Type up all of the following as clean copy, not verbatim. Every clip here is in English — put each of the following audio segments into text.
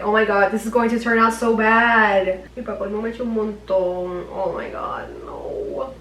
Oh my god, this is going to turn out so bad. Mi papá no me echa un montón. Oh my god, no.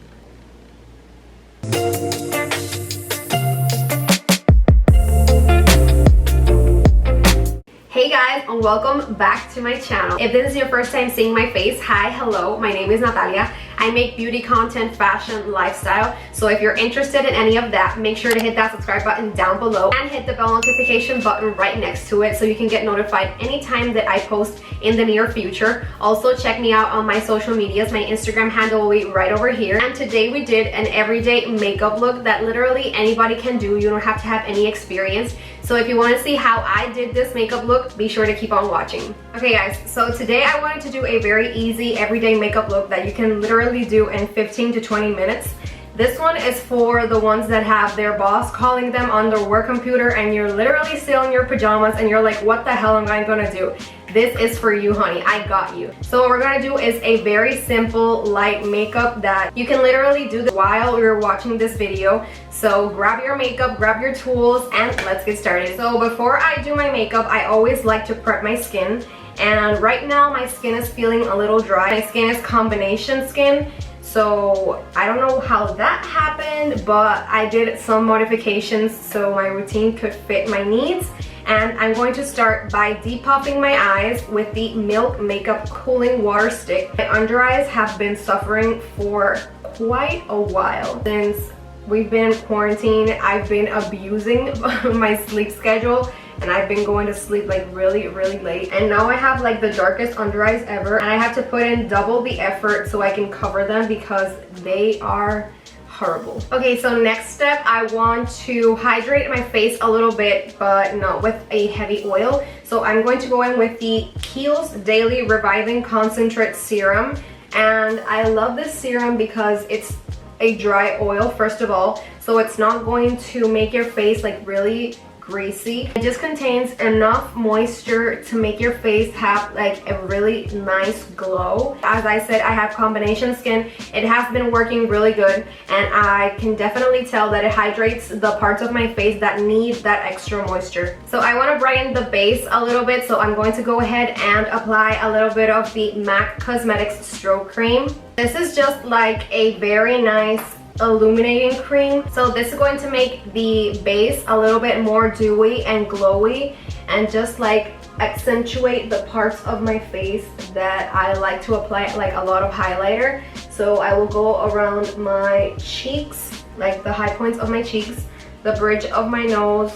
Hey guys, and welcome back to my channel. If this is your first time seeing my face, hi, hello, my name is Natalia. I make beauty content, fashion, lifestyle. So if you're interested in any of that, make sure to hit that subscribe button down below and hit the bell notification button right next to it so you can get notified anytime that I post in the near future. Also check me out on my social medias. My Instagram handle will be right over here. And today we did an everyday makeup look that literally anybody can do. You don't have to have any experience. So if you want to see how I did this makeup look, be sure to keep on watching. Okay guys, so today I wanted to do a very easy everyday makeup look that you can literally do in 15 to 20 minutes. This one is for the ones that have their boss calling them on their work computer and you're literally still in your pajamas and you're like, what the hell am I gonna do? This is for you, honey. I got you. So what we're gonna do is a very simple light makeup that you can literally do while you're watching this video. So grab your makeup, grab your tools, and let's get started. So before I do my makeup, I always like to prep my skin. And right now my skin is feeling a little dry. My skin is combination skin. So I don't know how that happened, but I did some modifications so my routine could fit my needs. And I'm going to start by depuffing my eyes with the Milk Makeup Cooling Water Stick. My under eyes have been suffering for quite a while. Since we've been quarantined, I've been abusing my sleep schedule and I've been going to sleep like really late. And now I have like the darkest under eyes ever and I have to put in double the effort so I can cover them because they are horrible. Okay, so next step, I want to hydrate my face a little bit, but not with a heavy oil. So I'm going to go in with the KIEHL'S Daily Reviving Concentrate Serum. And I love this serum because it's a dry oil, first of all. So it's not going to make your face like really greasy. It just contains enough moisture to make your face have like a really nice glow. As I said, I have combination skin. It has been working really good and I can definitely tell that it hydrates the parts of my face that need that extra moisture. So I want to brighten the base a little bit, so I'm going to go ahead and apply a little bit of the MAC Cosmetics Strobe Cream. This is just like a very nice illuminating cream. So this is going to make the base a little bit more dewy and glowy and just like accentuate the parts of my face that I like to apply like a lot of highlighter. So I will go around my cheeks, like the high points of my cheeks, the bridge of my nose,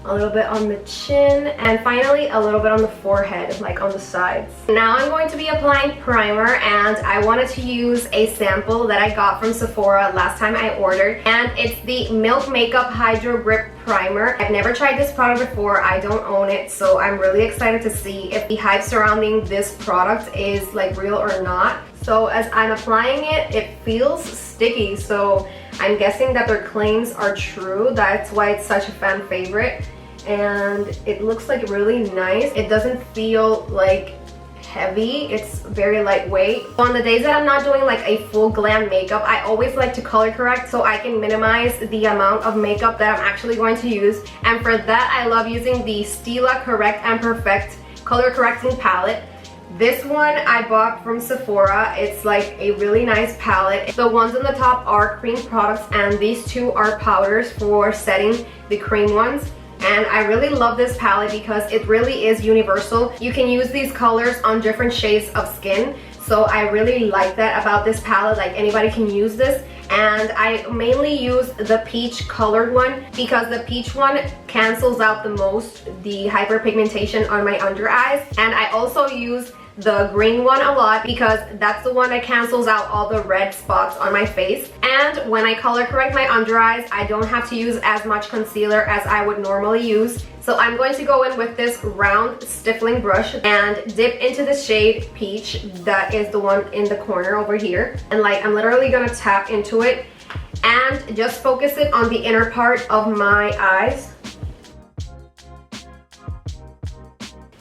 a little bit on the chin, and finally a little bit on the forehead, like on the sides. Now I'm going to be applying primer, and I wanted to use a sample that I got from Sephora last time I ordered, and it's the Milk Makeup Hydrogrip Primer. I've never tried this product before, I don't own it, so I'm really excited to see if the hype surrounding this product is like real or not. So as I'm applying it, it feels sticky, so I'm guessing that their claims are true. That's why it's such a fan favorite. And it looks like really nice. It doesn't feel like heavy. It's very lightweight. On the days that I'm not doing like a full glam makeup, I always like to color correct so I can minimize the amount of makeup that I'm actually going to use. And for that, I love using the STILA Correct Perfect color correcting palette. This one I bought from Sephora. It's like a really nice palette. The ones on the top are cream products and these two are powders for setting the cream ones. And I really love this palette because it really is universal. You can use these colors on different shades of skin. So I really like that about this palette, like anybody can use this. And I mainly use the peach colored one because the peach one cancels out the most the hyperpigmentation on my under eyes. And I also use the green one a lot because that's the one that cancels out all the red spots on my face. And when I color correct my under eyes, I don't have to use as much concealer as I would normally use. So I'm going to go in with this round stippling brush and dip into the shade Peach. That is the one in the corner over here. And like I'm literally gonna tap into it and just focus it on the inner part of my eyes.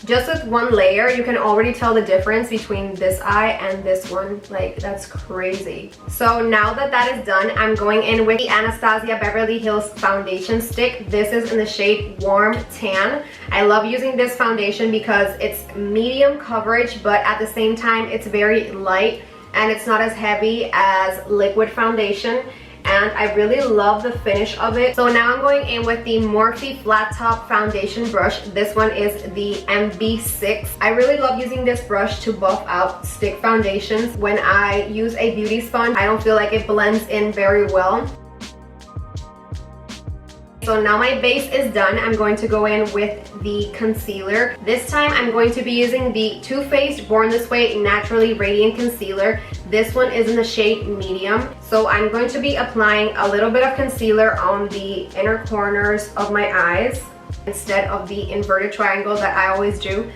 Just with one layer, you can already tell the difference between this eye and this one. Like, that's crazy. So now that that is done, I'm going in with the Anastasia Beverly Hills foundation stick. This is in the shade Warm Tan. I love using this foundation because it's medium coverage, but at the same time, it's very light and it's not as heavy as liquid foundation. And I really love the finish of it. So now I'm going in with the Morphe flat top foundation brush. This one is the MB6. I really love using this brush to buff out stick foundations. When I use a beauty sponge, I don't feel like it blends in very well. So now my base is done. I'm going to go in with the concealer. This time I'm going to be using the Too Faced Born This Way Naturally Radiant Concealer. This one is in the shade medium. So I'm going to be applying a little bit of concealer on the inner corners of my eyes instead of the inverted triangle that I always do,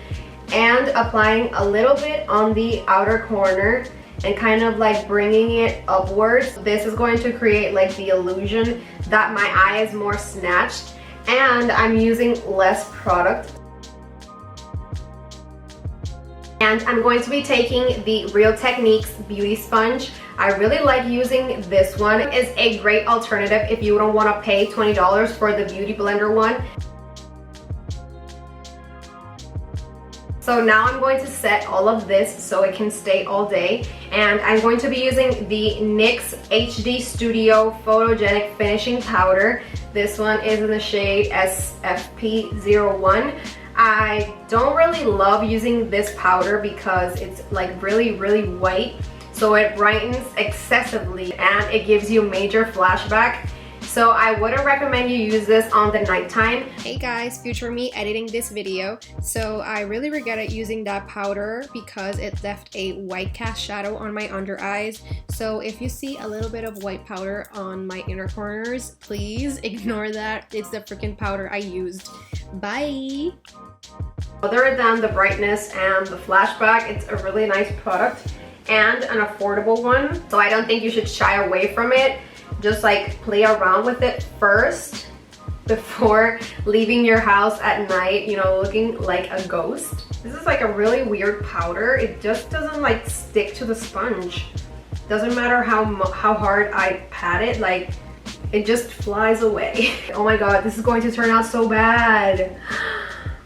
and applying a little bit on the outer corner and kind of like bringing it upwards. This is going to create like the illusion that my eye is more snatched, and I'm using less product. And I'm going to be taking the Real Techniques beauty sponge. I really like using this one. It's a great alternative if you don't want to pay $20 for the Beauty Blender one. So now I'm going to set all of this so it can stay all day, and I'm going to be using the NYX HD Studio Photogenic Finishing Powder. This one is in the shade SFP01. I don't really love using this powder because it's like really white, so it brightens excessively and it gives you major flashback. So I wouldn't recommend you use this on the nighttime. Hey guys, future me editing this video. So I really regretted using that powder because it left a white cast shadow on my under eyes. So if you see a little bit of white powder on my inner corners, please ignore that. It's the freaking powder I used. Bye! Other than the brightness and the flashback, it's a really nice product and an affordable one. So I don't think you should shy away from it. Just like play around with it first before leaving your house at night, you know, looking like a ghost. This is like a really weird powder. It just doesn't like stick to the sponge. Doesn't matter how hard I pat it, like it just flies away. Oh my god, this is going to turn out so bad.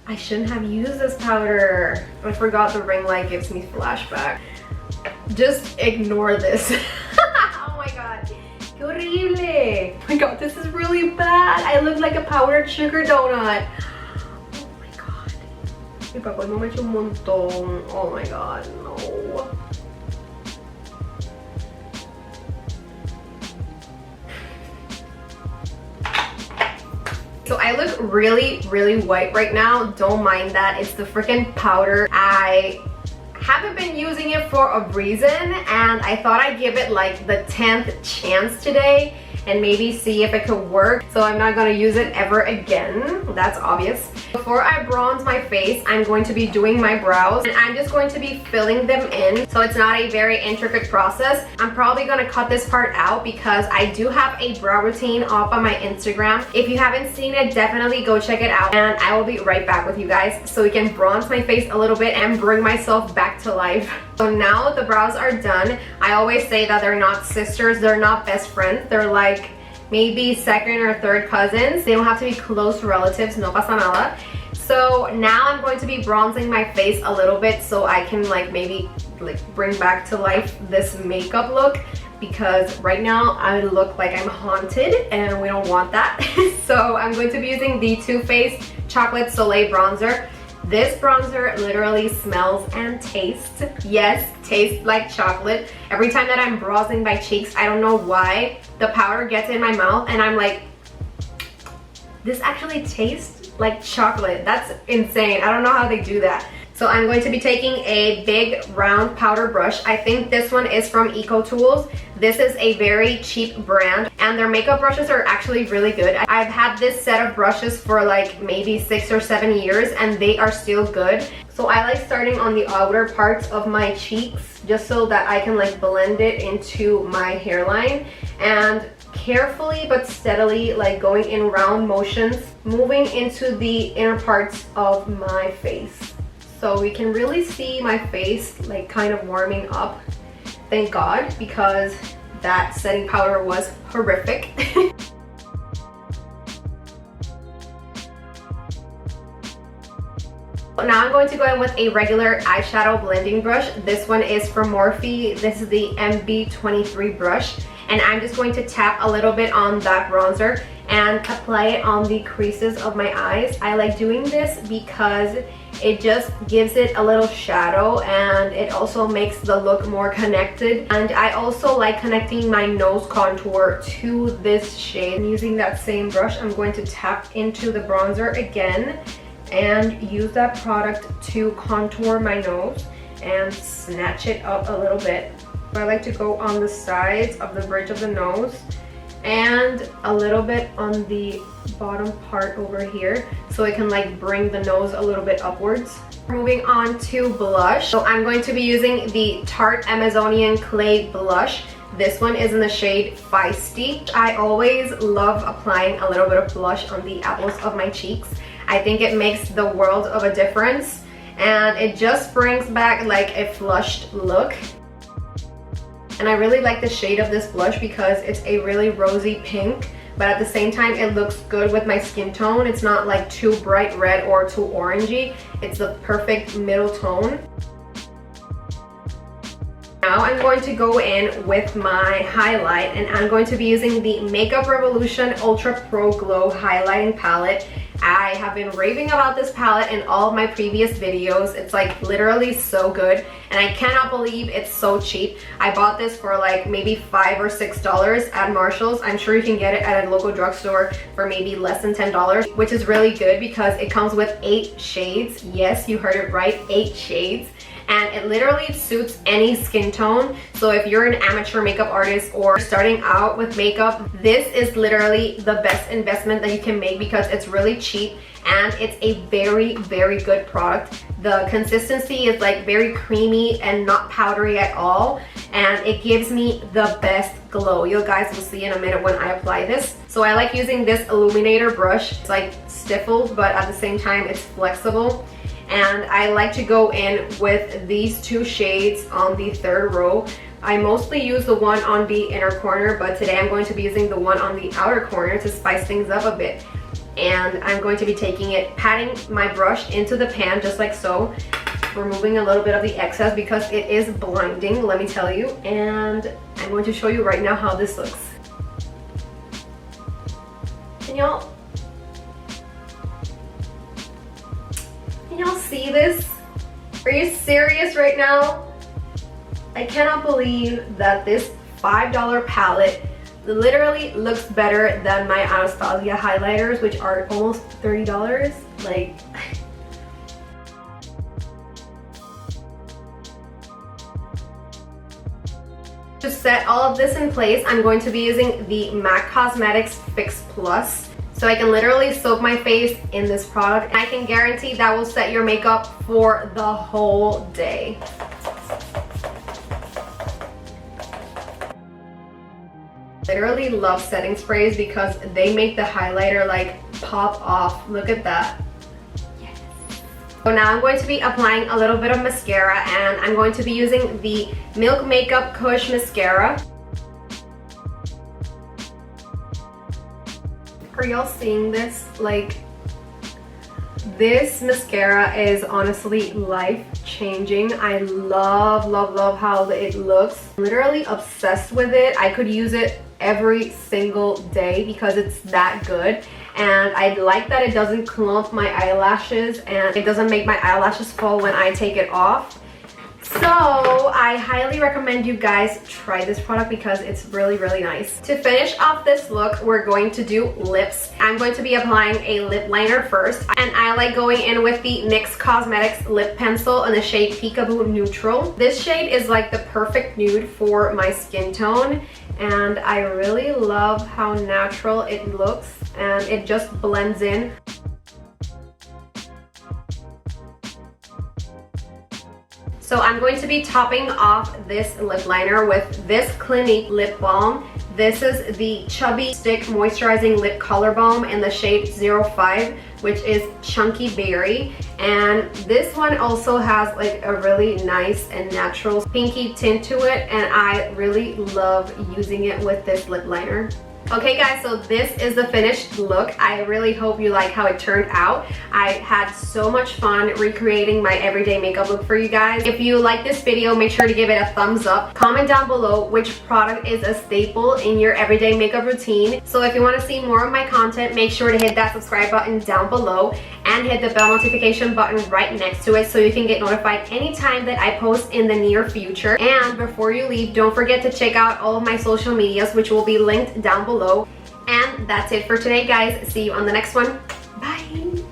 I shouldn't have used this powder. I forgot the ring light gives me flashback. Just ignore this. Oh my god. Horrible. Oh my god, this is really bad. I look like a powdered sugar donut. Oh my god. Mi papá no me echa un montón. Oh my god, no. So I look really white right now. Don't mind that. It's the freaking powder. I haven't been using it for a reason, and I thought I'd give it like the 10th chance today and maybe see if it could work. So I'm not gonna use it ever again. That's obvious. Before I bronze my face, I'm going to be doing my brows, and I'm just going to be filling them in. So it's not a very intricate process. I'm probably gonna cut this part out because I do have a brow routine up on my Instagram. If you haven't seen it, definitely go check it out, and I will be right back with you guys so we can bronze my face a little bit and bring myself back to life. So now the brows are done. I always say that they're not sisters, they're not best friends, they're like maybe second or third cousins. They don't have to be close relatives, no pasa nada. So now I'm going to be bronzing my face a little bit so I can like maybe like bring back to life this makeup look, because right now I look like I'm haunted and we don't want that. So I'm going to be using the Too Faced Chocolate Soleil bronzer. This bronzer literally smells and tastes, yes, tastes like chocolate. Every time that I'm bronzing my cheeks, I don't know why, the powder gets in my mouth and I'm like, this actually tastes like chocolate. That's insane. I don't know how they do that. So I'm going to be taking a big round powder brush. I think this one is from EcoTools. This is a very cheap brand and their makeup brushes are actually really good. I've had this set of brushes for like maybe 6 or 7 years and they are still good. So I like starting on the outer parts of my cheeks just so that I can like blend it into my hairline, and carefully but steadily, like going in round motions, moving into the inner parts of my face. so we can really see my face like kind of warming up. Thank God, because that setting powder was horrific. Now I'm going to go in with a regular eyeshadow blending brush. This one is from Morphe. This is the MB23 brush. And I'm just going to tap a little bit on that bronzer and apply it on the creases of my eyes. I like doing this because it just gives it a little shadow and it also makes the look more connected. And I also like connecting my nose contour to this shade. And using that same brush, I'm going to tap into the bronzer again and use that product to contour my nose and snatch it up a little bit. I like to go on the sides of the bridge of the nose and a little bit on the bottom part over here so it can like bring the nose a little bit upwards. Moving on to blush. So I'm going to be using the Tarte Amazonian Clay Blush. This one is in the shade Feisty. I always love applying a little bit of blush on the apples of my cheeks. I think it makes the world of a difference and it just brings back like a flushed look. And I really like the shade of this blush because it's a really rosy pink, but at the same time it looks good with my skin tone. It's not like too bright red or too orangey. It's the perfect middle tone. Now I'm going to go in with my highlight and I'm going to be using the Makeup Revolution Ultra Pro Glow Highlighting Palette. I have been raving about this palette in all of my previous videos. It's like literally so good and I cannot believe it's so cheap. I bought this for like maybe $5 or $6 at Marshall's. I'm sure you can get it at a local drugstore for maybe less than $10, which is really good because it comes with 8 shades. Yes, you heard it right, 8 shades. And it literally suits any skin tone. So if you're an amateur makeup artist or starting out with makeup, this is literally the best investment that you can make because it's really cheap and it's a very, very good product. The consistency is like very creamy and not powdery at all, and it gives me the best glow. You guys will see in a minute when I apply this. So I like using this illuminator brush. It's like stiffled, but at the same time it's flexible. And I like to go in with these 2 shades on the 3rd row. I mostly use the one on the inner corner, but today I'm going to be using the one on the outer corner to spice things up a bit. And I'm going to be taking it, patting my brush into the pan just like so, removing a little bit of the excess because it is blinding, let me tell you. And I'm going to show you right now how this looks. Can y'all see this? Are you serious right now? I cannot believe that this $5 palette literally looks better than my ANASTASIA highlighters, which are almost $30. Like, to set all of this in place, I'm going to be using the MAC Cosmetics Fix Plus. So I can literally soak my face in this product and I can guarantee that will set your makeup for the whole day. Literally love setting sprays because they make the highlighter like pop off. Look at that. Yes. So now I'm going to be applying a little bit of mascara and I'm going to be using the Milk Makeup Kush mascara. Are y'all seeing this? Like, this mascara is honestly life-changing. I love, love, love how it looks. I'm literally obsessed with it. I could use it every single day because it's that good. And I like that it doesn't clump my eyelashes and it doesn't make my eyelashes fall when I take it off. So I highly recommend you guys try this product because it's really, really nice. To finish off this look, we're going to do lips. I'm going to be applying a lip liner first, and I like going in with the NYX Cosmetics lip pencil in the shade Peekaboo Neutral. This shade is like the perfect nude for my skin tone, and I really love how natural it looks and it just blends in. So I'm going to be topping off this lip liner with this Clinique lip balm. This is the Chubby Stick Moisturizing Lip Color Balm in the shade 05. which is Chunky Berry. And this one also has like a really nice and natural pinky tint to it, and I really love using it with this lip liner. Okay guys, so this is the finished look. I really hope you like how it turned out. I had so much fun recreating my everyday makeup look for you guys. If you like this video, make sure to give it a thumbs up. Comment down below which product is a staple in your everyday makeup routine. So if you want to see more of my content, make sure to hit that subscribe button down below and hit the bell notification button right next to it so you can get notified anytime that I post in the near future. And before you leave, don't forget to check out all of my social medias, which will be linked down below. And that's it for today, guys. See you on the next one. Bye.